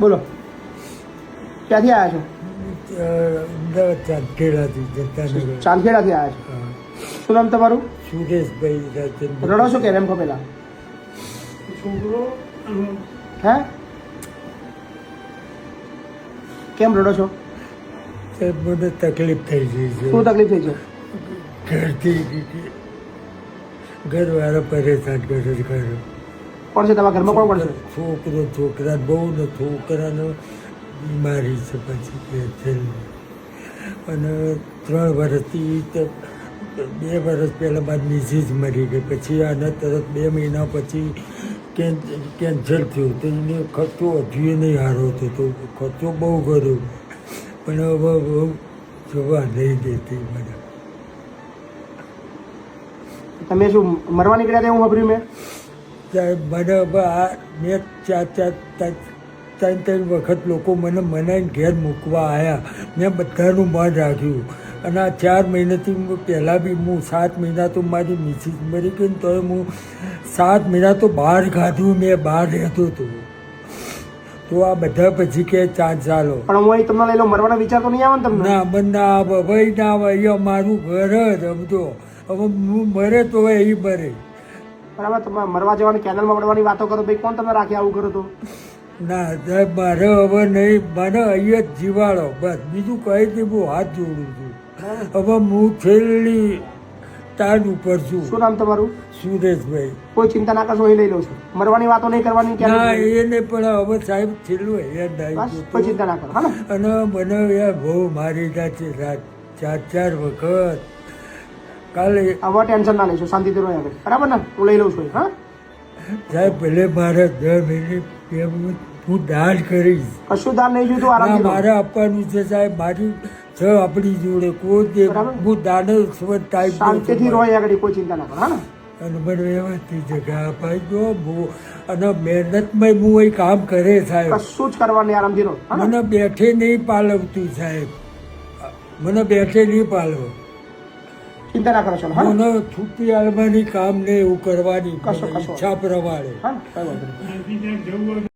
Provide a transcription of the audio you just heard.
બોલો, ક્યાંથી આવ્યા છો? અમદાવાદ ચાંદખેડાથી જતાનગર. ચાંદખેડાથી આવ્યા છો. શું નામ તમારું? સુરેશભાઈ રાજચંદ્ર. રડો છો કે એમ કહો પેલા? હે કેમ રડો છો? સાહેબ મને તકલીફ થઈ ગઈ છે. શું તકલીફ થઈ છે? ઘરથી ઘરવાળા પરેશાન કરે છે. ઘર કોણ છે તમારા ઘરમાં? કોણ છે? છોકરા બહુ ને છોકરાનો બીમારી છે. પછી કે છે અને 3 વર્ષથી 2 વર્ષ પહેલાં મારી મિસીસ મરી ગઈ. પછી આના તરત 2 મહિના પછી કેન્સર થયું. તો એને ખર્ચો હજુ નહીં હારો થતો. ખર્ચો બહુ કર્યો પણ હવે જોવા નહીં દેતી બધા. તમે શું મરવા નીકળ્યા હતા? હું ખબર્યું મેં. સાહેબ મને મેં 3 વખત લોકો મને મનાઈને ઘેર મૂકવા આવ્યા. મેં બધાનું મન રાખ્યું અને આ 4 મહિનાથી પહેલાં બી હું 7 મહિના તો મારી મિસિસ મરી ગઈ ને તોય હું 7 મહિના તો બહાર કાઢું. મેં બહાર રહેતો હતો. તો આ બધા પછી કે ચાન્સ ચાલો. પણ હું અહીં તમને લઈ લો, મરવાનો વિચાર તો નહીં આવે ને તમને? ના મને ના આવે ભાઈ, ના આવે. અહીંયા મારું ઘર જ સમજો. હવે હું મરે તો એ મરે. બરાબર. તમે મરવા જવાની, કેનલમાં પડવાની વાતો કરો. ભાઈ કોણ તમે રાખી આવું કરો તો? ના સાહેબ મારે હવે નહીં. મને અહીંયા જ જીવાડો બસ. બીજું કંઈ નહીં. હું હાથ જોડું છું. હવે હું છેલ્લી તાન ઉપર છું. શું નામ તમારું? સુરેશભાઈ. કોઈ ચિંતા ના કરશો, અહીં લઈ લઉં છું. મરવાની વાતો નહીં કરવાની. ના એને પણ હવે સાહેબ છેલ્લું યાદ કોઈ ચિંતા ના કરો. હા ને? અને મને યાર બહુ મારી ગયા છે રાત 4 વખત. કાલે હવે ટેન્શન ના લઈશું, શાંતિથી રહો આગળ. બરાબર ને? હું લઈ લઉં છું. હા સાહેબ ભલે મારે 10 મિનિટ હું દાન કરીશ. કશું દાન નહીં જોઈતું, આરામથી રહો. મારે આપવાનું છે સાહેબ. મારી છે આપણી જોડે કોઈ હું દાન ટાઈપ શાંતિથી રહો આગળ, કોઈ ચિંતા ના કરો. હા ને? અને મને વ્યવસ્થિત જગ્યા અપાઈ દો. અને મહેનતમાં હું એ કામ કરે સાહેબ. કશું જ કરવાની, આરામથી રહો. મને બેઠે નહીં પાલવતું સાહેબ. મને બેઠે નહીં પાલવ. ચિંતા ના કરો. ચલો. હા મને છૂટી આવવાની કામ ને એવું કરવાની કશો ઈચ્છા પ્રમાણે. હા, કઈ વાંધો નહીં.